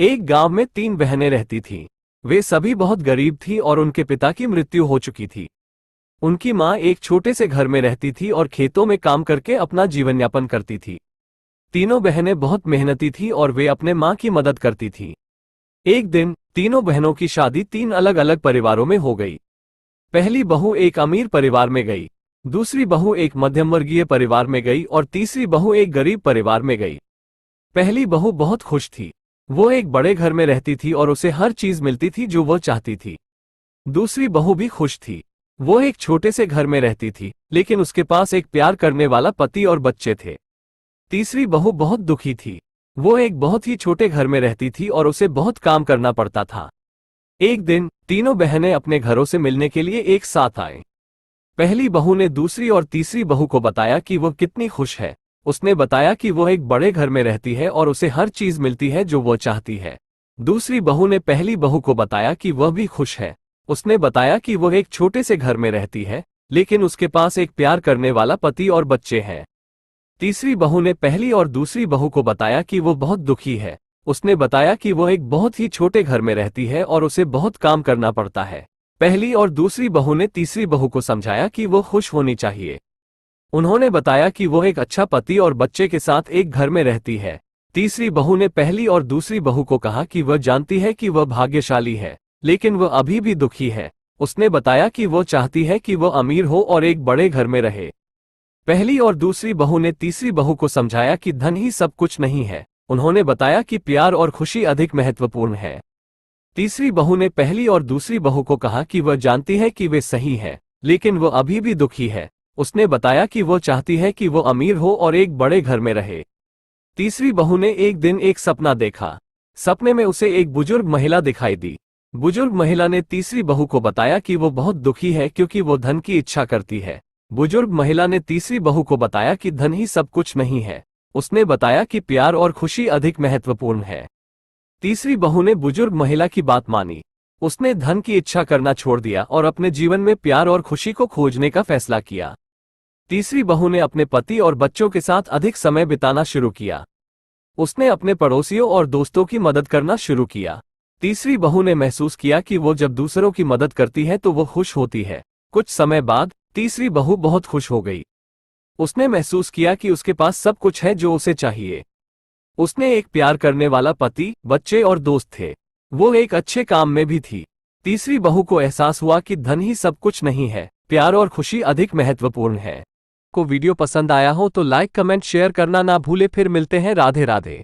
एक गांव में 3 बहनें रहती थीं। वे सभी बहुत गरीब थीं और उनके पिता की मृत्यु हो चुकी थी। उनकी माँ एक छोटे से घर में रहती थी और खेतों में काम करके अपना जीवन यापन करती थी। तीनों बहनें बहुत मेहनती थीं और वे अपने माँ की मदद करती थीं। एक दिन तीनों बहनों की शादी 3 अलग अलग परिवारों में हो गई। पहली बहू एक अमीर परिवार में गई, दूसरी बहू एक मध्यम वर्गीय परिवार में गई और तीसरी बहू एक गरीब परिवार में गई। पहली बहू बहुत खुश थी। वो एक बड़े घर में रहती थी और उसे हर चीज मिलती थी जो वो चाहती थी। दूसरी बहू भी खुश थी। वो एक छोटे से घर में रहती थी, लेकिन उसके पास एक प्यार करने वाला पति और बच्चे थे। तीसरी बहू बहुत दुखी थी। वो एक बहुत ही छोटे घर में रहती थी और उसे बहुत काम करना पड़ता था। एक दिन तीनों बहनें अपने घरों से मिलने के लिए एक साथ आए। पहली बहू ने दूसरी और तीसरी बहू को बताया कि वो कितनी खुश है। उसने बताया कि वो एक बड़े घर में रहती है और उसे हर चीज मिलती है जो वो चाहती है। दूसरी बहू ने पहली बहू को बताया कि वह भी खुश है। उसने बताया कि वह एक छोटे से घर में रहती है, लेकिन उसके पास एक प्यार करने वाला पति और बच्चे हैं। तीसरी बहू ने पहली और दूसरी बहू को बताया कि वो बहुत दुखी है। उसने बताया कि वह एक बहुत ही छोटे घर में रहती है और उसे बहुत काम करना पड़ता है। पहली और दूसरी बहू ने तीसरी बहू को समझाया कि वो खुश होनी चाहिए। उन्होंने बताया कि वो एक अच्छा पति और बच्चे के साथ एक घर में रहती है। तीसरी बहू ने पहली और दूसरी बहू को कहा कि वह जानती है कि वह भाग्यशाली है, लेकिन वह अभी भी दुखी है। उसने बताया कि वो चाहती है कि वह अमीर हो और एक बड़े घर में रहे। पहली और दूसरी बहू ने तीसरी बहू को समझाया कि धन ही सब कुछ नहीं है। उन्होंने बताया कि प्यार और खुशी अधिक महत्वपूर्ण है। तीसरी बहू ने पहली और दूसरी बहू को कहा कि वह जानती है कि वे सही है, लेकिन वह अभी भी दुखी है। उसने बताया कि वो चाहती है कि वो अमीर हो और एक बड़े घर में रहे। तीसरी बहू ने एक दिन एक सपना देखा। सपने में उसे एक बुजुर्ग महिला दिखाई दी। बुजुर्ग महिला ने तीसरी बहू को बताया कि वो बहुत दुखी है क्योंकि वो धन की इच्छा करती है। बुजुर्ग महिला ने तीसरी बहू को बताया कि धन ही सब कुछ नहीं है। उसने बताया कि प्यार और खुशी अधिक महत्वपूर्ण है। तीसरी बहू ने बुजुर्ग महिला की बात मानी। उसने धन की इच्छा करना छोड़ दिया और अपने जीवन में प्यार और खुशी को खोजने का फैसला किया। तीसरी बहू ने अपने पति और बच्चों के साथ अधिक समय बिताना शुरू किया। उसने अपने पड़ोसियों और दोस्तों की मदद करना शुरू किया। तीसरी बहू ने महसूस किया कि वो जब दूसरों की मदद करती है तो वो खुश होती है। कुछ समय बाद तीसरी बहू बहुत खुश हो गई। उसने महसूस किया कि उसके पास सब कुछ है जो उसे चाहिए। उसने एक प्यार करने वाला पति, बच्चे और दोस्त थे। वो एक अच्छे काम में भी थी। तीसरी बहू को एहसास हुआ कि धन ही सब कुछ नहीं है, प्यार और खुशी अधिक महत्वपूर्ण है। को वीडियो पसंद आया हो तो लाइक, कमेंट, शेयर करना ना भूले। फिर मिलते हैं। राधे राधे।